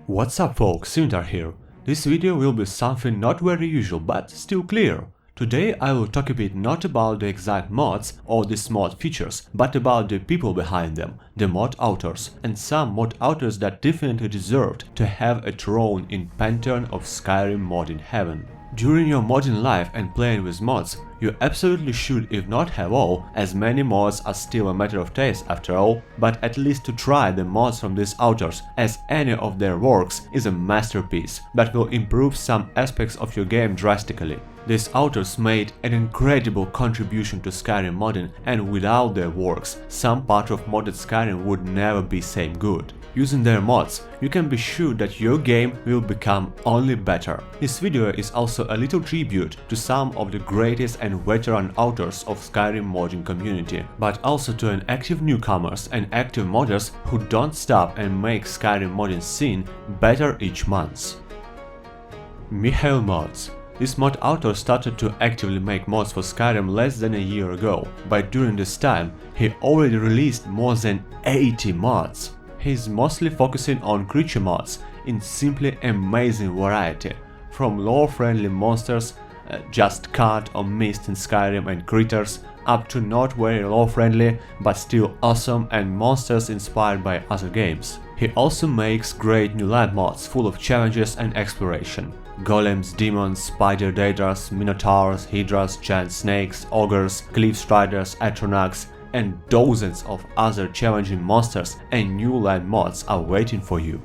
What's up folks, Fiechter here. This video will be something not very usual but still clear. Today I will talk a bit not about the exact mods or these mod features, but about the people behind them, the mod authors, and some mod authors that definitely deserved to have a throne in pantheon of Skyrim modding heaven. During your modding life and playing with mods, you absolutely should, if not have all, as many mods are still a matter of taste after all, but at least to try the mods from these authors, as any of their works is a masterpiece that will improve some aspects of your game drastically. These authors made an incredible contribution to Skyrim modding, and without their works, some part of modded Skyrim would never be same good. Using their mods, you can be sure that your game will become only better. This video is also a little tribute to some of the greatest and veteran authors of Skyrim modding community, but also to an active newcomers and active modders who don't stop and make Skyrim modding scene better each month. MihailMods. This mod author started to actively make mods for Skyrim less than a year ago, but during this time he already released more than 80 mods. He's mostly focusing on creature mods in simply amazing variety, from lore-friendly monsters, just cut or missed in Skyrim and critters, up to not very lore-friendly but still awesome and monsters inspired by other games. He also makes great new land mods full of challenges and exploration. Golems, demons, spider datras, minotaurs, hydras, giant snakes, ogres, cliff striders, atronachs, and dozens of other challenging monsters and new land mods are waiting for you.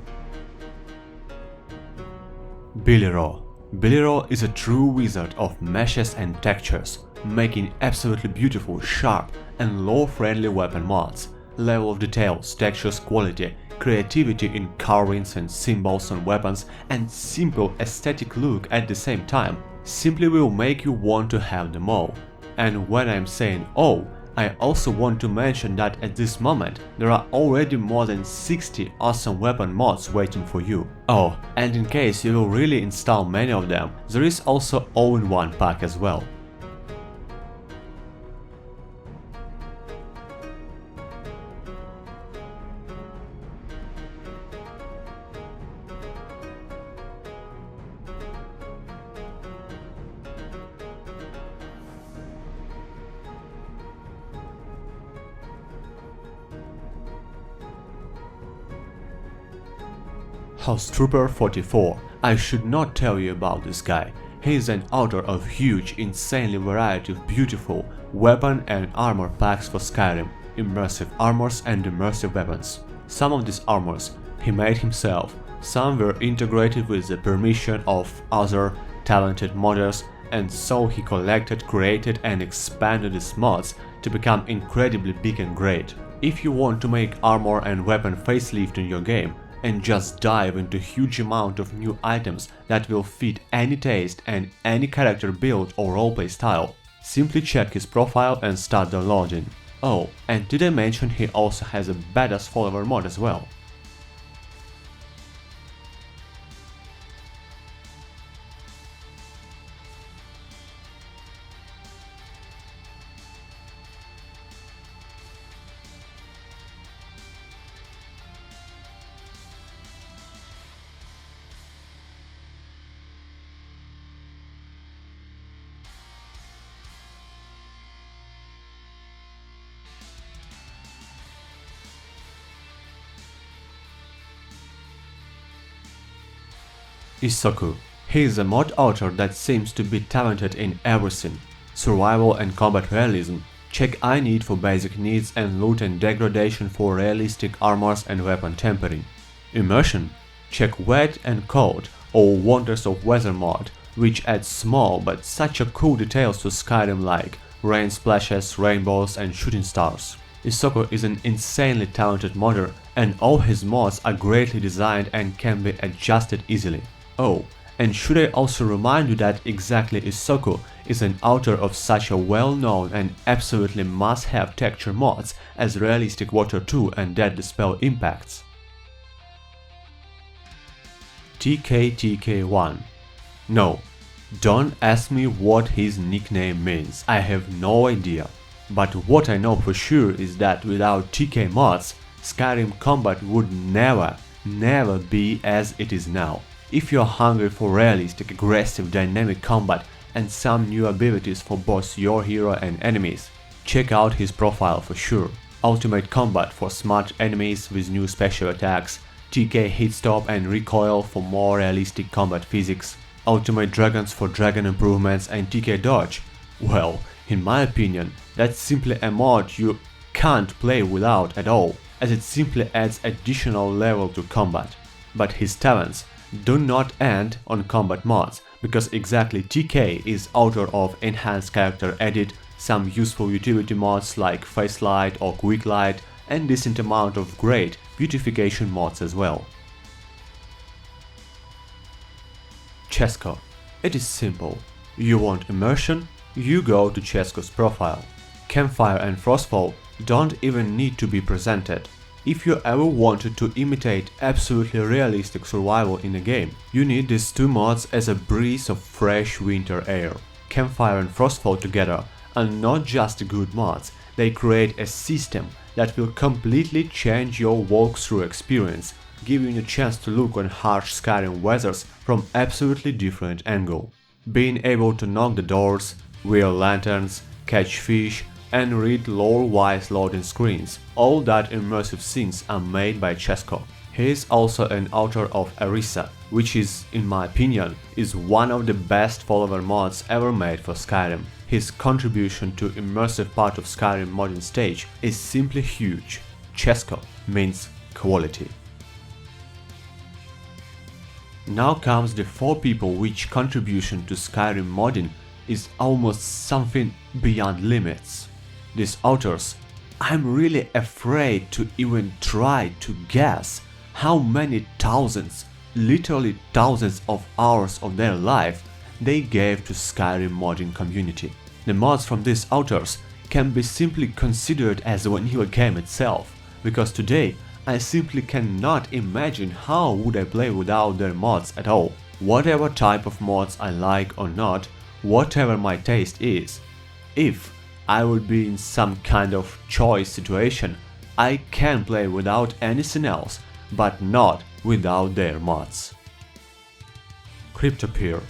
Billyro. Billyro is a true wizard of meshes and textures, making absolutely beautiful, sharp and lore-friendly weapon mods. Level of details, textures, quality, creativity in carvings and symbols on weapons, and simple aesthetic look at the same time simply will make you want to have them all. And when I'm saying all, I also want to mention that at this moment there are already more than 60 awesome weapon mods waiting for you. Oh, and in case you will really install many of them, there is also all-in-one pack as well. Housetrooper44. I should not tell you about this guy. He is an author of huge, insanely variety of beautiful weapon and armor packs for Skyrim, immersive armors and immersive weapons. Some of these armors he made himself, some were integrated with the permission of other talented modders, and so he collected, created and expanded these mods to become incredibly big and great. If you want to make armor and weapon facelift in your game, and just dive into huge amount of new items that will fit any taste and any character build or roleplay style, simply check his profile and start downloading. Oh, and did I mention he also has a badass follower mod as well? Isoku. He is a mod author that seems to be talented in everything. Survival and combat realism. Check I need for basic needs and loot and degradation for realistic armors and weapon tempering. Immersion. Check wet and cold or wonders of weather mod, which adds small but such a cool details to Skyrim like rain splashes, rainbows and shooting stars. Isoku is an insanely talented modder and all his mods are greatly designed and can be adjusted easily. Oh, and should I also remind you that exactly Isoku is an author of such a well-known and absolutely must-have texture mods as Realistic Water 2 and Deadly Spell Impacts. TKTK1. No, don't ask me what his nickname means, I have no idea. But what I know for sure is that without TK mods, Skyrim combat would never, never be as it is now. If you're hungry for realistic, aggressive, dynamic combat and some new abilities for both your hero and enemies, check out his profile for sure. Ultimate combat for smart enemies with new special attacks, TK hit stop and recoil for more realistic combat physics, ultimate dragons for dragon improvements and TK dodge. Well, in my opinion, that's simply a mod you can't play without at all, as it simply adds additional level to combat. But his talents do not end on combat mods, because exactly TK is author of enhanced character edit, some useful utility mods like face light or quick light, and decent amount of great beautification mods as well. Chesco. It is simple. You want immersion? You go to Chesko's profile. Campfire and Frostfall don't even need to be presented. If you ever wanted to imitate absolutely realistic survival in a game, you need these two mods as a breeze of fresh winter air. Campfire and Frostfall together are not just good mods, they create a system that will completely change your walkthrough experience, giving you a chance to look on harsh Skyrim weathers from absolutely different angle. Being able to knock the doors, wear lanterns, catch fish, and read lore-wise loading screens. All that immersive scenes are made by Chesco. He is also an author of Arisa, which is, in my opinion, is one of the best follower mods ever made for Skyrim. His contribution to immersive part of Skyrim modding stage is simply huge. Chesco means quality. Now comes the 4 people which contribution to Skyrim modding is almost something beyond limits. These authors, I'm really afraid to even try to guess how many thousands, literally thousands of hours of their life they gave to Skyrim modding community. The mods from these authors can be simply considered as a vanilla game itself, because today I simply cannot imagine how would I play without their mods at all. Whatever type of mods I like or not, whatever my taste is, if I would be in some kind of choice situation, I can play without anything else, but not without their mods. Kryptopyr.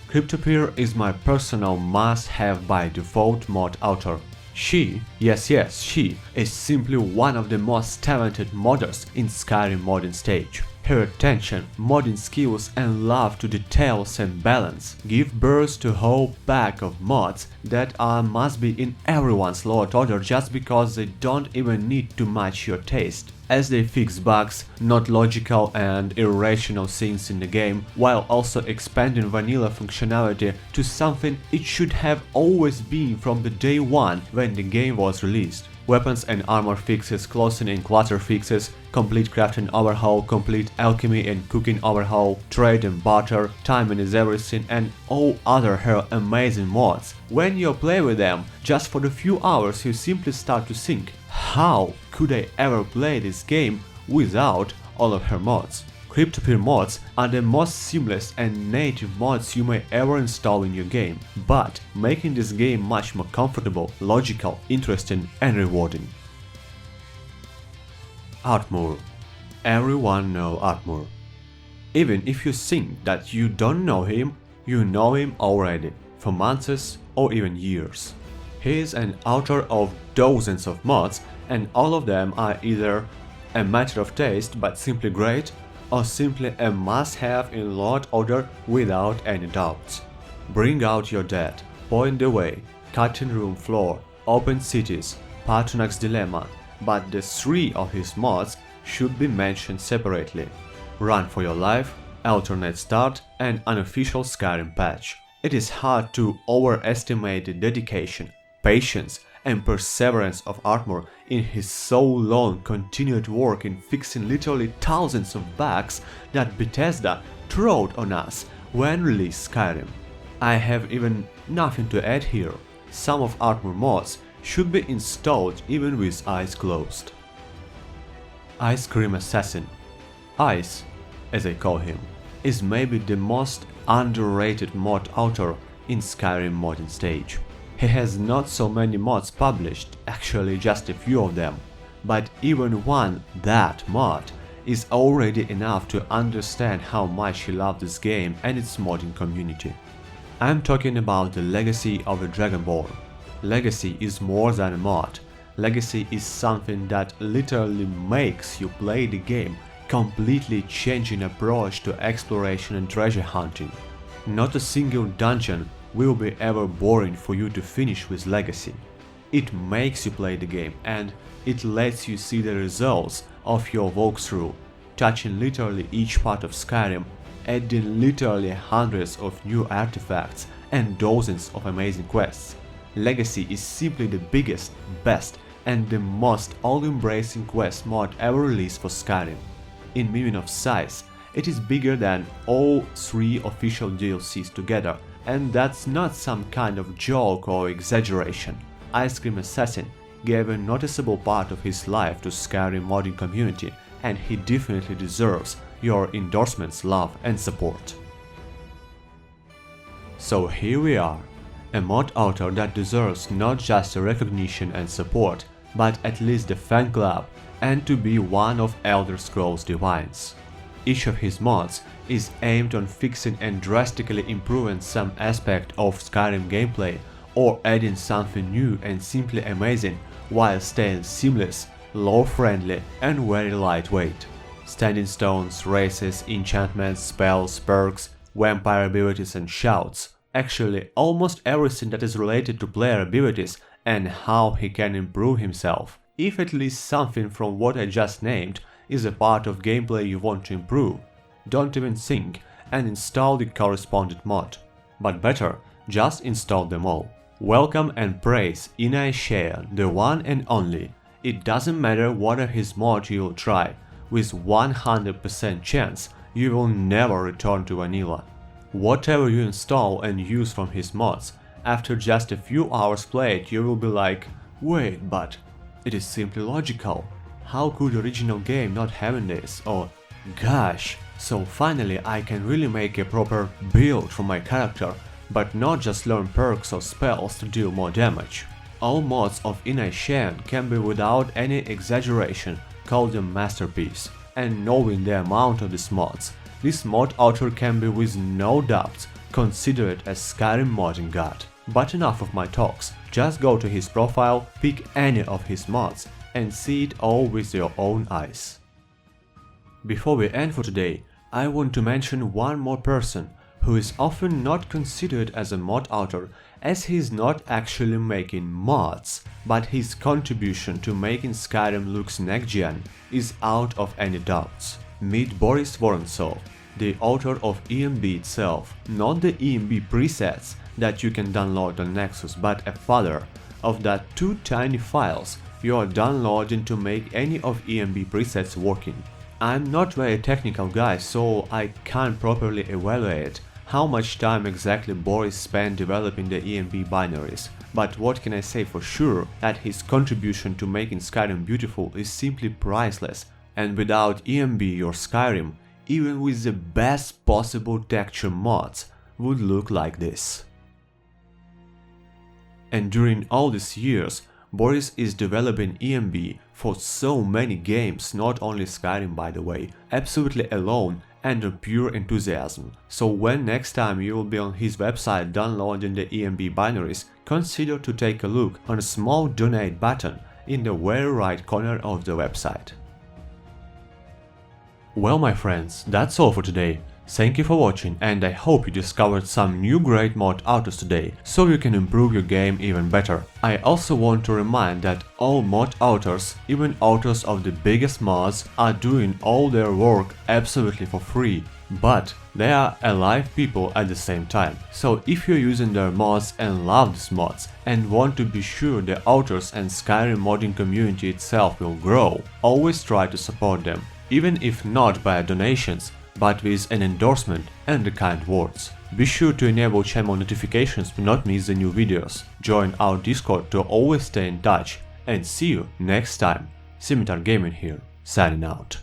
Kryptopyr is my personal must-have by default mod author. She, yes, she is simply one of the most talented modders in Skyrim modding stage. Her attention, modding skills and love to details and balance give birth to a whole pack of mods that must be in everyone's load order just because they don't even need to match your taste, as they fix bugs, not logical and irrational things in the game, while also expanding vanilla functionality to something it should have always been from the day one when the game was released. Weapons and armor fixes, clothing and clutter fixes, complete crafting overhaul, complete alchemy and cooking overhaul, trade and barter, timing is everything, and all other her amazing mods. When you play with them, just for the few hours you simply start to think, how could I ever play this game without all of her mods? Kryptopyr mods are the most seamless and native mods you may ever install in your game, but making this game much more comfortable, logical, interesting and rewarding. Arthmoor. Everyone knows Arthmoor. Even if you think that you don't know him, you know him already, for months or even years. He is an author of dozens of mods, and all of them are either a matter of taste but simply great, or simply a must-have in load order without any doubts. Bring out your dead, Point the Way, Cutting Room Floor, Open Cities, Patronach's Dilemma, but the 3 of his mods should be mentioned separately. Run for Your Life, Alternate Start and Unofficial Skyrim Patch. It is hard to overestimate the dedication, patience and perseverance of Arthmoor in his so long continued work in fixing literally thousands of bugs that Bethesda throwed on us when released Skyrim. I have even nothing to add here. Some of Arthmoor mods should be installed even with eyes closed. Icecreamassassin. Ice, as I call him, is maybe the most underrated mod author in Skyrim modding stage. He has not so many mods published, actually just a few of them, but even one that mod is already enough to understand how much he loved this game and its modding community. I'm talking about the legacy of the Dragonborn. Legacy is more than a mod. Legacy is something that literally makes you play the game, completely changing approach to exploration and treasure hunting. Not a single dungeon will be ever boring for you to finish with Legacy. It makes you play the game and it lets you see the results of your walkthrough, touching literally each part of Skyrim, adding literally hundreds of new artifacts and dozens of amazing quests. Legacy is simply the biggest, best and the most all-embracing quest mod ever released for Skyrim. In meaning of size, it is bigger than all 3 official DLCs together, and that's not some kind of joke or exaggeration. Icecreamassassin gave a noticeable part of his life to Skyrim modding community, and he definitely deserves your endorsements, love and support. So here we are, a mod author that deserves not just the recognition and support, but at least the fan club and to be one of Elder Scrolls divines. Each of his mods is aimed on fixing and drastically improving some aspect of Skyrim gameplay or adding something new and simply amazing while staying seamless, lore-friendly and very lightweight. Standing stones, races, enchantments, spells, perks, vampire abilities and shouts. Actually, almost everything that is related to player abilities and how he can improve himself. If at least something from what I just named is a part of gameplay you want to improve, don't even think and install the corresponding mod. But better, just install them all. Welcome and praise EnaiSiaion, the one and only. It doesn't matter what of his mod you will try, with 100% chance you will never return to vanilla. Whatever you install and use from his mods, after just a few hours played you will be like, wait, but it is simply logical. How could the original game not having this? Or, gosh, so finally I can really make a proper build for my character, but not just learn perks or spells to deal more damage. All mods of EnaiSiaion can be without any exaggeration called a masterpiece, and knowing the amount of these mods, this mod author can be with no doubts considered as Skyrim modding god. But enough of my talks, just go to his profile, pick any of his mods and see it all with your own eyes. Before we end for today, I want to mention one more person who is often not considered as a mod author as he is not actually making mods, but his contribution to making Skyrim looks next-gen is out of any doubts. Meet Boris Vorontsov, the author of ENB itself, not the ENB presets that you can download on Nexus, but a father of that 2 tiny files you are downloading to make any of ENB presets working. I'm not very technical guy, so I can't properly evaluate how much time exactly Boris spent developing the ENB binaries, but what can I say for sure, that his contribution to making Skyrim beautiful is simply priceless, and without ENB your Skyrim, even with the best possible texture mods, would look like this. And during all these years, Boris is developing ENB for so many games, not only Skyrim by the way, absolutely alone and on pure enthusiasm. So when next time you will be on his website downloading the ENB binaries, consider to take a look on a small donate button in the very right corner of the website. Well my friends, that's all for today. Thank you for watching and I hope you discovered some new great mod authors today, so you can improve your game even better. I also want to remind that all mod authors, even authors of the biggest mods, are doing all their work absolutely for free, but they are alive people at the same time. So if you're using their mods and love these mods and want to be sure the authors and Skyrim modding community itself will grow, always try to support them, even if not by donations, but with an endorsement and the kind words. Be sure to enable channel notifications to not miss the new videos, join our Discord to always stay in touch, and see you next time. Scimitar Gaming here, signing out.